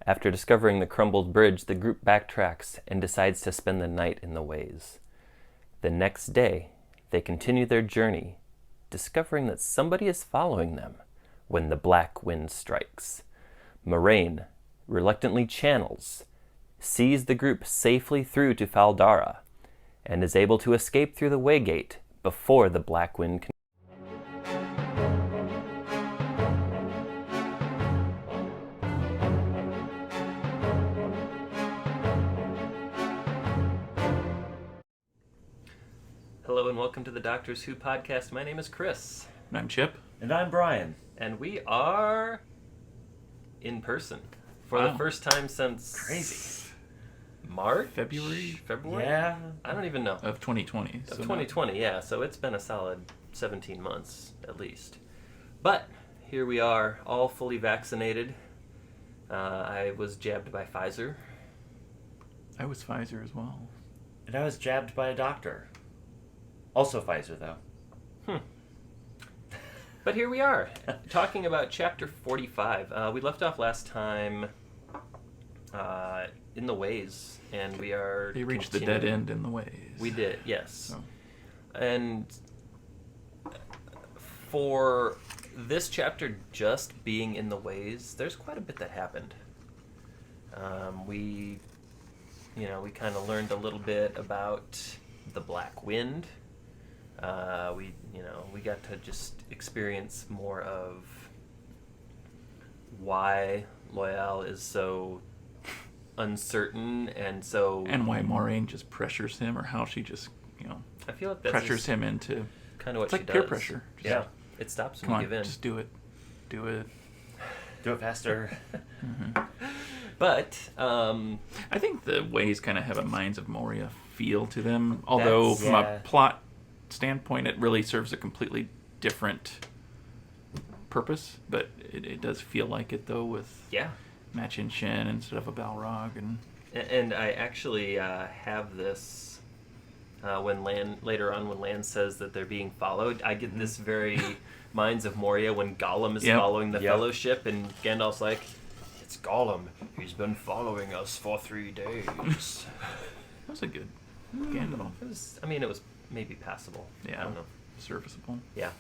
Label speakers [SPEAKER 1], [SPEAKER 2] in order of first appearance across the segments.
[SPEAKER 1] After discovering the crumbled bridge, the group backtracks and decides to spend the night in the ways. The next day, they continue their journey, discovering that somebody is following them when the black wind strikes. Moraine reluctantly channels, sees the group safely through to Fal Dara, and is able to escape through the waygate before the black wind can. Hello and welcome to the Doctors Who podcast. My name is Chris.
[SPEAKER 2] And I'm Chip.
[SPEAKER 3] And I'm Brian.
[SPEAKER 1] And we are in person for the first time since...
[SPEAKER 3] Crazy.
[SPEAKER 1] March?
[SPEAKER 2] February?
[SPEAKER 3] Yeah.
[SPEAKER 1] I don't even know.
[SPEAKER 2] Of 2020.
[SPEAKER 1] Of 2020, yeah. So it's been a solid 17 months at least. But here we are, all fully vaccinated. I was jabbed by Pfizer.
[SPEAKER 2] I was Pfizer as well.
[SPEAKER 3] And I was jabbed by a doctor. Also Pfizer, though.
[SPEAKER 1] But here we are, talking about Chapter 45. We left off last time in the ways, and we are
[SPEAKER 2] They reached the dead end in the ways.
[SPEAKER 1] We did, yes.
[SPEAKER 2] So.
[SPEAKER 1] And for this chapter just being in the ways, there's quite a bit that happened. We kind of learned a little bit about the Black Wind. We got to just experience more of why Loial is so uncertain and
[SPEAKER 2] why Moraine just pressures him, or how she just
[SPEAKER 1] I feel like that's
[SPEAKER 2] pressures him into
[SPEAKER 1] kind of what
[SPEAKER 2] it's
[SPEAKER 1] she
[SPEAKER 2] like
[SPEAKER 1] does.
[SPEAKER 2] peer pressure.
[SPEAKER 1] Yeah, it stops when
[SPEAKER 2] Come
[SPEAKER 1] you
[SPEAKER 2] on,
[SPEAKER 1] give in.
[SPEAKER 2] just do it.
[SPEAKER 3] Do it faster.
[SPEAKER 2] Mm-hmm.
[SPEAKER 1] But
[SPEAKER 2] I think the ways kind of have a Minds of Moria feel to them, although from a plot standpoint it really serves a completely different purpose, but it does feel like it though, with Machin Shin instead of a Balrog.
[SPEAKER 1] And I actually have this when Lan says that they're being followed, I get this very Minds of Moria when Gollum is following the Fellowship, and Gandalf's like, "It's Gollum. He's been following us for 3 days."
[SPEAKER 2] That was a good Gandalf.
[SPEAKER 1] It was maybe passable.
[SPEAKER 2] Yeah,
[SPEAKER 1] I don't know.
[SPEAKER 2] Serviceable.
[SPEAKER 1] Yeah.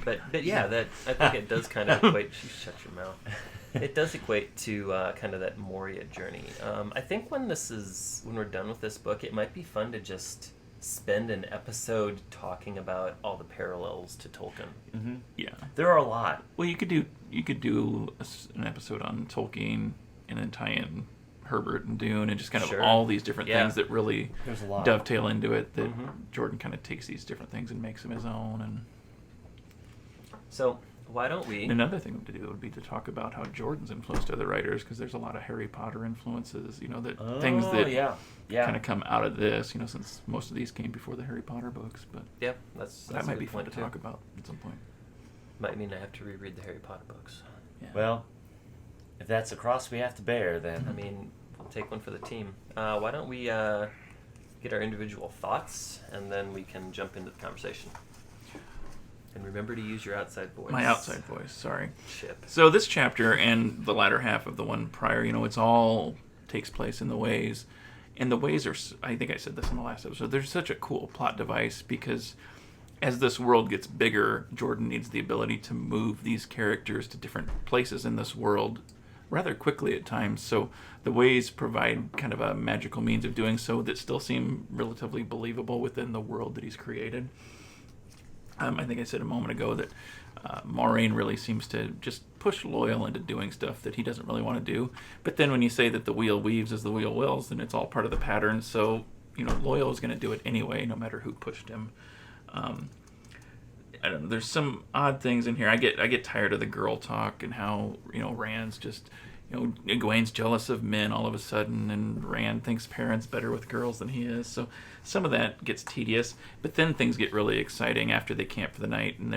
[SPEAKER 1] But yeah, that I think it does kind of equate. Shut your mouth. It does equate to kind of that Moria journey. I think when we're done with this book, it might be fun to just spend an episode talking about all the parallels to Tolkien.
[SPEAKER 3] Mm-hmm.
[SPEAKER 2] Yeah,
[SPEAKER 3] there are a lot.
[SPEAKER 2] Well, you could do an episode on Tolkien and then tie in Herbert and Dune and just kind of all these different things that really dovetail into it, that Jordan kind of takes these different things and makes them his own. And
[SPEAKER 1] so why don't we...
[SPEAKER 2] Another thing to do would be to talk about how Jordan's influenced other writers, because there's a lot of Harry Potter influences, things that kind of come out of this, since most of these came before the Harry Potter books. But
[SPEAKER 1] yeah, that
[SPEAKER 2] might be fun to talk about at some point.
[SPEAKER 1] Might mean I have to reread the Harry Potter books.
[SPEAKER 3] Yeah. Well, if that's a cross we have to bear, then...
[SPEAKER 1] I mean, we'll take one for the team. Why don't we get our individual thoughts, and then we can jump into the conversation. And remember to use your outside voice.
[SPEAKER 2] My outside voice, sorry.
[SPEAKER 1] Chip.
[SPEAKER 2] So this chapter and the latter half of the one prior, it's all takes place in the ways. And the ways are, I think I said this in the last episode, they're such a cool plot device, because as this world gets bigger, Jordan needs the ability to move these characters to different places in this world rather quickly at times. So the ways provide kind of a magical means of doing so that still seem relatively believable within the world that he's created. I think I said a moment ago that Moraine really seems to just push Loial into doing stuff that he doesn't really want to do. But then when you say that the wheel weaves as the wheel wills, then it's all part of the pattern. So, Loial is going to do it anyway, no matter who pushed him. I don't know. There's some odd things in here. I get tired of the girl talk and how Rand's just Egwene's jealous of men all of a sudden, and Rand thinks Perrin's better with girls than he is. So some of that gets tedious. But then things get really exciting after they camp for the night, and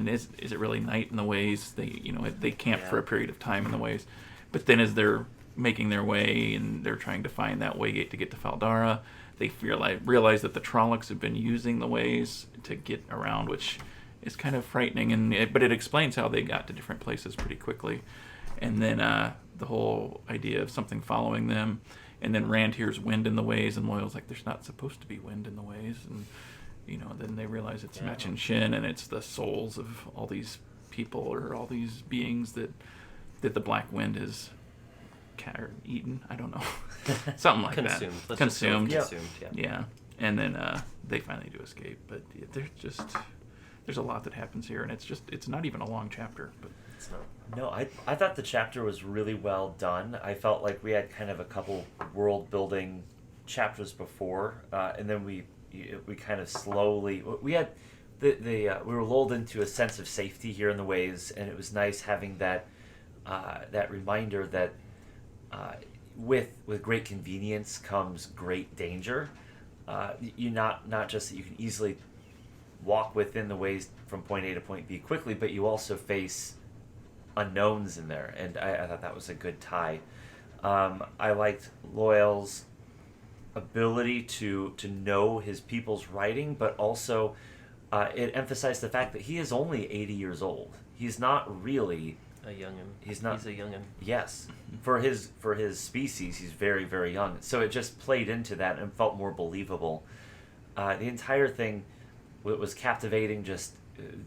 [SPEAKER 2] is it really night in the ways? They camp for a period of time in the ways, but then as they're making their way and they're trying to find that waygate to get to Fal Dara, they realize that the trollocs have been using the ways to get around, which is kind of frightening, but it explains how they got to different places pretty quickly. And then the whole idea of something following them, and then Rand hears wind in the ways, and Loial's like, there's not supposed to be wind in the ways, and then they realize it's Machin Shin, and it's the souls of all these people or all these beings that the Black Wind is eaten. I don't know, something like
[SPEAKER 1] Consumed.
[SPEAKER 2] that.
[SPEAKER 1] Let's
[SPEAKER 2] Consumed.
[SPEAKER 1] just say consumed.
[SPEAKER 2] Yeah, and then they finally do escape, but there's a lot that happens here, and it's not even a long chapter, but
[SPEAKER 1] It's not.
[SPEAKER 3] No, I thought the chapter was really well done. I felt like we had kind of a couple world building chapters before, and then we kind of slowly we had we were lulled into a sense of safety here in the ways, and it was nice having that reminder that with great convenience comes great danger. You not just that you can easily walk within the ways from point A to point B quickly, but you also face unknowns in there, and I thought that was a good tie. I liked Loial's ability to know his people's writing, but also it emphasized the fact that he is only 80 years old. He's not really
[SPEAKER 1] A youngin.
[SPEAKER 3] He's not.
[SPEAKER 1] He's a youngin.
[SPEAKER 3] Yes, for his species, he's very, very young. So it just played into that and felt more believable. The entire thing was captivating. Just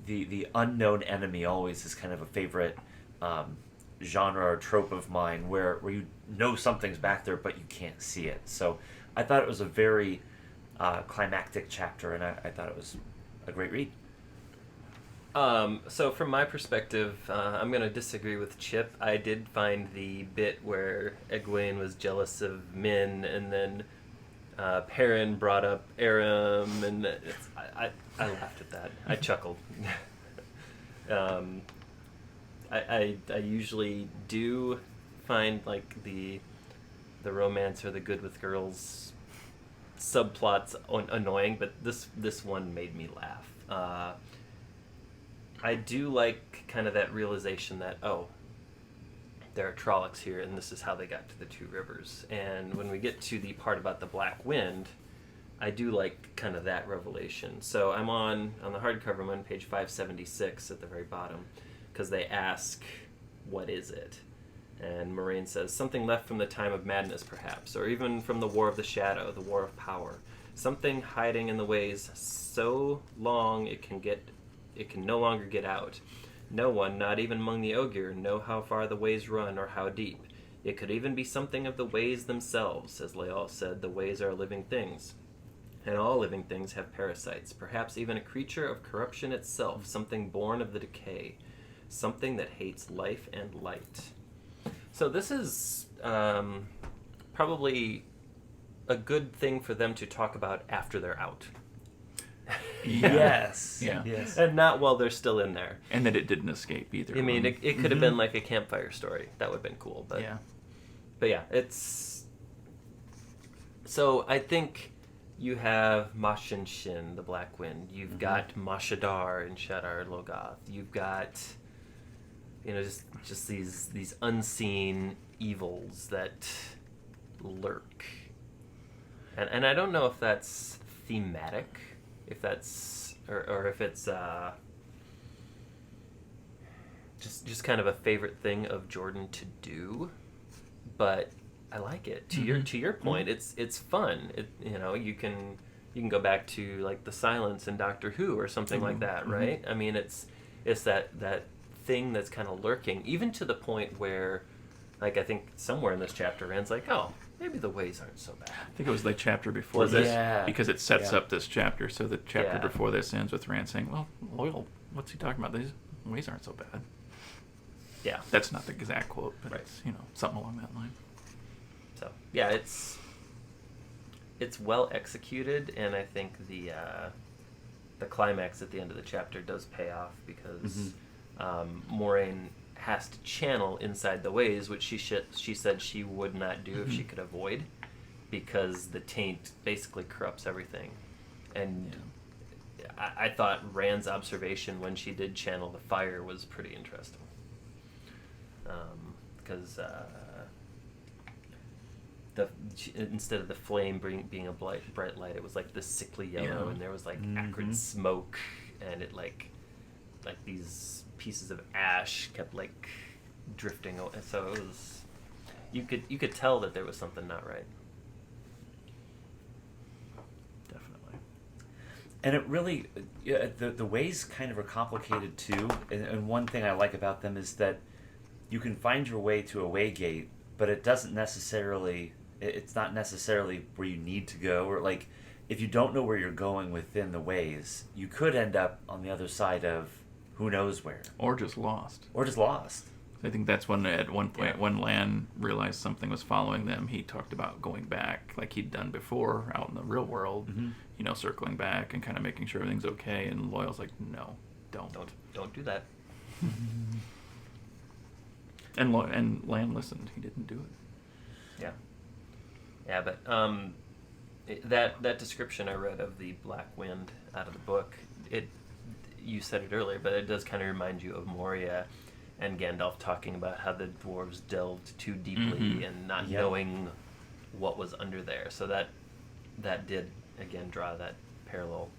[SPEAKER 3] the unknown enemy always is kind of a favorite genre or trope of mine, where you know something's back there but you can't see it. So I thought it was a very climactic chapter, and I thought it was a great read.
[SPEAKER 1] So from my perspective, I'm going to disagree with Chip. I did find the bit where Egwene was jealous of Min, and then Perrin brought up Aram, and I laughed at that. I chuckled. I usually do find like the romance or the good with girls subplots annoying, but this one made me laugh. I do like kind of that realization that, oh, there are trollocs here, and this is how they got to the two rivers. And when we get to the part about the Black Wind, I do like kind of that revelation. So I'm on the hardcover, I'm on page 576 at the very bottom, because they ask, what is it? And Moraine says, something left from the time of madness, perhaps, or even from the War of the Shadow, the War of Power. Something hiding in the ways so long it can no longer get out. No one, not even among the Ogier, know how far the ways run or how deep. It could even be something of the ways themselves. As Loial said, the ways are living things. And all living things have parasites, perhaps even a creature of corruption itself, something born of the decay, something that hates life and light. So this is probably a good thing for them to talk about after they're out.
[SPEAKER 2] Yeah.
[SPEAKER 3] Yes.
[SPEAKER 2] Yeah.
[SPEAKER 3] Yes.
[SPEAKER 1] And not while they're still in there.
[SPEAKER 2] And that it didn't escape either.
[SPEAKER 1] I mean, it could have been like a campfire story. That would have been cool. But yeah, it's... So I think you have Machin Shin, the Black Wind. You've got Mashadar and Shadar Logoth. You've got, just these unseen evils that lurk. And I don't know if that's thematic, if that's or if it's just kind of a favorite thing of Jordan to do, but I like it. To your point, it's fun. You can go back to like the Silence in Doctor Who or something like that, right? I mean, it's that thing that's kind of lurking, even to the point where, like, I think somewhere in this chapter, Rand's like, oh, maybe the ways aren't so bad.
[SPEAKER 2] I think it was the chapter before
[SPEAKER 1] Was
[SPEAKER 2] this,
[SPEAKER 3] it?
[SPEAKER 2] because it sets up this chapter. So the chapter
[SPEAKER 1] Yeah.
[SPEAKER 2] before this ends with Rand saying, well, Loial, what's he talking about? These ways aren't so bad.
[SPEAKER 1] Yeah.
[SPEAKER 2] That's not the exact quote, but
[SPEAKER 1] Right.
[SPEAKER 2] it's, something along that line.
[SPEAKER 1] So yeah, it's well executed, and I think the climax at the end of the chapter does pay off, because Moraine has to channel inside the ways, which she said she would not do if she could avoid, because the taint basically corrupts everything. And I thought Rand's observation when she did channel the fire was pretty interesting, because instead of the flame being a bright light, it was like this sickly yellow, and there was like acrid smoke, and it like like these pieces of ash kept like drifting away. So it was, you could tell that there was something not right.
[SPEAKER 2] Definitely.
[SPEAKER 3] And it really, the ways kind of are complicated too. And one thing I like about them is that you can find your way to a waygate, but it doesn't necessarily, it's not necessarily where you need to go. Or like, if you don't know where you're going within the ways, you could end up on the other side of who knows where.
[SPEAKER 2] Or just lost.
[SPEAKER 3] Or just lost.
[SPEAKER 2] I think that's when, at one point, when Lan realized something was following them, he talked about going back, like he'd done before out in the real world, you know, circling back and kind of making sure everything's okay. And Loial's like, no, don't
[SPEAKER 1] do that.
[SPEAKER 2] And Lan listened. He didn't do it.
[SPEAKER 1] Yeah, but that description I read of the black wind out of the book, you said it earlier, but it does kind of remind you of Moria and Gandalf talking about how the dwarves delved too deeply and not knowing what was under there. So that did again draw that parallel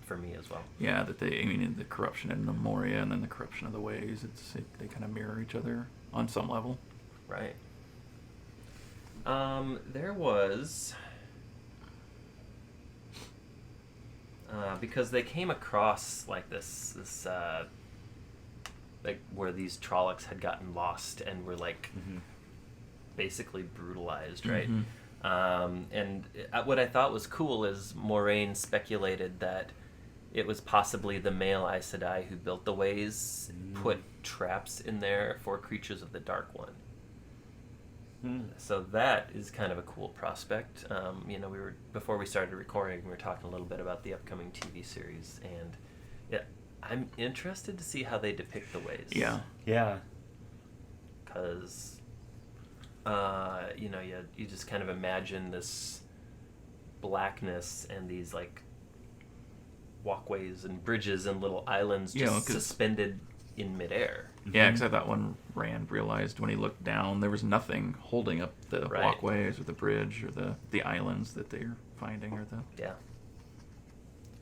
[SPEAKER 1] for me as well.
[SPEAKER 2] Yeah, that the corruption in the Moria and then the corruption of the ways, they kind of mirror each other on some level.
[SPEAKER 1] Right. There was because they came across like this like where these trollocs had gotten lost and were like basically brutalized, right? And what I thought was cool is Moraine speculated that it was possibly the male Aes Sedai who built the ways put traps in there for creatures of the Dark One. So that is kind of a cool prospect. You know, before we started recording, we were talking a little bit about the upcoming TV series, and I'm interested to see how they depict the ways.
[SPEAKER 3] Yeah.
[SPEAKER 1] Because, you know, you just kind of imagine this blackness and these like walkways and bridges and little islands just suspended in midair.
[SPEAKER 2] Yeah, because I thought when Rand realized when he looked down, there was nothing holding up the walkways or the bridge or the islands that they're finding or the...
[SPEAKER 1] Yeah.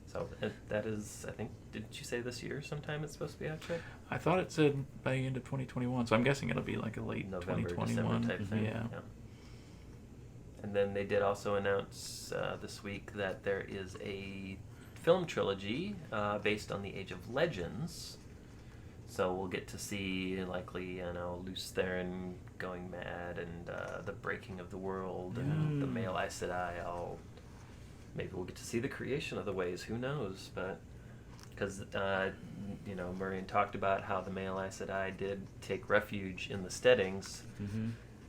[SPEAKER 1] So that is, I think, didn't you say this year sometime it's supposed to be out, Chip?
[SPEAKER 2] I thought it said by the end of 2021, so I'm guessing it'll be like a late
[SPEAKER 1] November,
[SPEAKER 2] 2021
[SPEAKER 1] December type thing.
[SPEAKER 2] Yeah.
[SPEAKER 1] And then they did also announce this week that there is a film trilogy based on the Age of Legends. So we'll get to see likely, Luce Theron going mad and the breaking of the world and the male Aes Sedai. Maybe we'll get to see the creation of the ways. Who knows? But because Moraine talked about how the male Aes Sedai did take refuge in the steadings,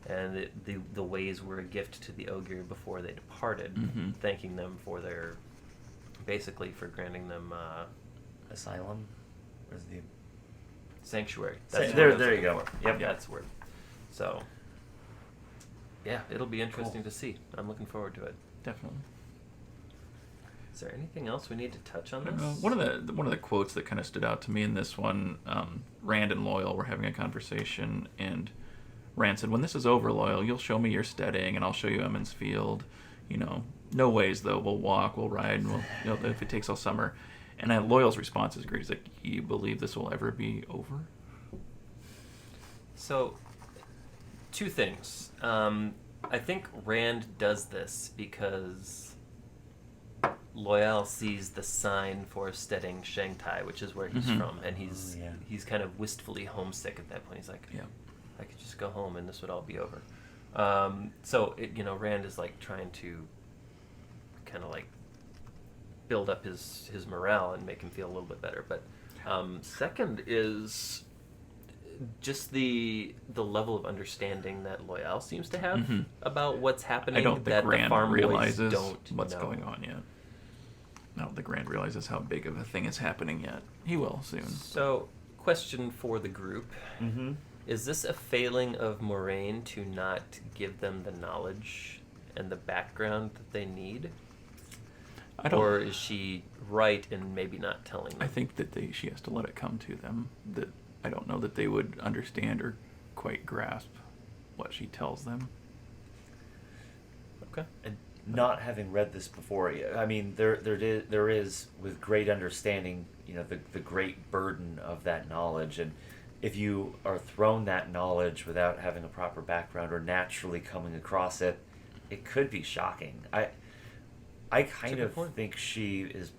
[SPEAKER 1] and the ways were a gift to the Ogier before they departed, thanking them for for granting them
[SPEAKER 3] asylum. Where's the
[SPEAKER 1] sanctuary?
[SPEAKER 3] There you go. Yep,
[SPEAKER 1] that's the word. So, yeah, it'll be interesting to see. I'm looking forward to it.
[SPEAKER 2] Definitely.
[SPEAKER 1] Is there anything else we need to touch on this?
[SPEAKER 2] One of the quotes that kind of stood out to me in this one, Rand and Loial were having a conversation, and Rand said, "When this is over, Loial, you'll show me your steading, and I'll show you Emond's Field. No ways though. We'll walk, we'll ride, and if it takes all summer." And Loial's response is great. He's like, "You believe this will ever be over?"
[SPEAKER 1] So, two things. I think Rand does this because Loial sees the sign for steading Shangtai, which is where he's from, and he's kind of wistfully homesick at that point. He's like, I could just go home and this would all be over. So Rand is like trying to kind of like build up his morale and make him feel a little bit better. But second is just the level of understanding that Loial seems to have about what's happening.
[SPEAKER 2] I don't think
[SPEAKER 1] that
[SPEAKER 2] Rand
[SPEAKER 1] the farm
[SPEAKER 2] realizes
[SPEAKER 1] boys don't
[SPEAKER 2] what's
[SPEAKER 1] know.
[SPEAKER 2] going on yet. I don't think Rand realizes how big of a thing is happening yet. He will soon.
[SPEAKER 1] So, question for the group. Is this a failing of Moraine to not give them the knowledge and the background that they need? Or is she right in maybe not telling them?
[SPEAKER 2] I think that she has to let it come to them. That I don't know that they would understand or quite grasp what she tells them.
[SPEAKER 1] Okay.
[SPEAKER 3] not having read this before, I mean, there is with great understanding, the great burden of that knowledge, and if you are thrown that knowledge without having a proper background or naturally coming across it, it could be shocking. I kind of think she is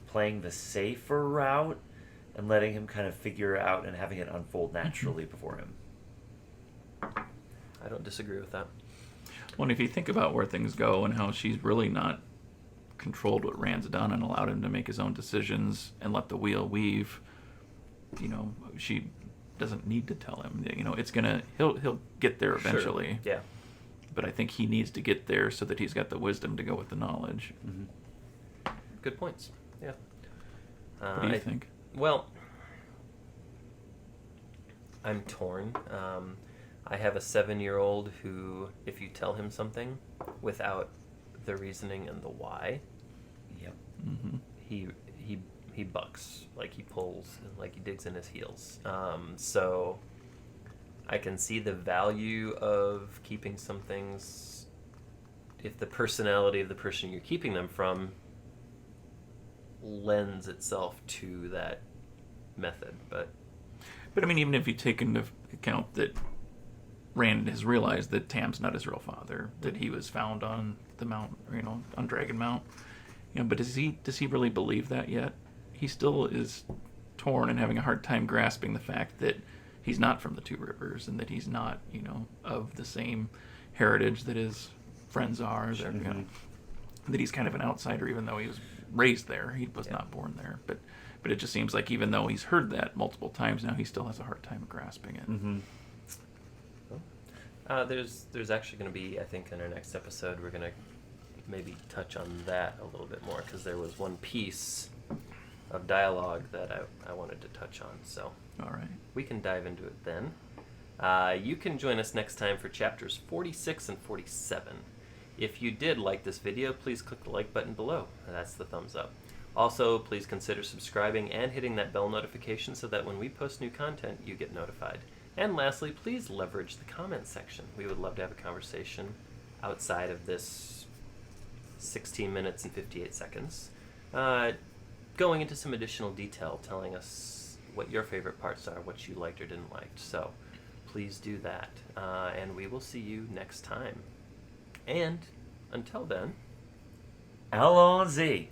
[SPEAKER 3] playing the safer route and letting him kind of figure it out and having it unfold naturally before him.
[SPEAKER 1] I don't disagree with that.
[SPEAKER 2] Well, if you think about where things go and how she's really not controlled what Rand's done and allowed him to make his own decisions and let the wheel weave, she doesn't need to tell him. He'll get there eventually.
[SPEAKER 1] Sure. Yeah.
[SPEAKER 2] But I think he needs to get there so that he's got the wisdom to go with the knowledge.
[SPEAKER 1] Mm-hmm. Good points. Yeah.
[SPEAKER 2] What do you think?
[SPEAKER 1] Well, I'm torn. I have a 7-year-old who, if you tell him something without the reasoning and the why,
[SPEAKER 3] yep,
[SPEAKER 2] mm-hmm.
[SPEAKER 1] he bucks, like he pulls, and like he digs in his heels. So I can see the value of keeping some things if the personality of the person you're keeping them from lends itself to that method. But
[SPEAKER 2] I mean, even if you take into account that Rand has realized that Tam's not his real father, that he was found on the mount, on Dragon Mount. But does he really believe that yet? He still is torn and having a hard time grasping the fact that he's not from the Two Rivers and that he's not, of the same heritage that his friends are.
[SPEAKER 3] Sure.
[SPEAKER 2] That he's kind of an outsider, even though he was raised there. He was not born there. But it just seems like even though he's heard that multiple times now, he still has a hard time grasping it.
[SPEAKER 3] Mm-hmm.
[SPEAKER 1] There's actually going to be, I think, in our next episode, we're going to maybe touch on that a little bit more, because there was one piece of dialogue that I wanted to touch on. So
[SPEAKER 2] all right,
[SPEAKER 1] we can dive into it then. You can join us next time for chapters 46 and 47. If you did like this video, please click the like button below. That's the thumbs up. Also, please consider subscribing and hitting that bell notification so that when we post new content, you get notified. And lastly, please leverage the comment section. We would love to have a conversation outside of this 16 minutes and 58 seconds, going into some additional detail, telling us what your favorite parts are, what you liked or didn't like. So please do that, and we will see you next time. And until then,
[SPEAKER 3] Allons-y.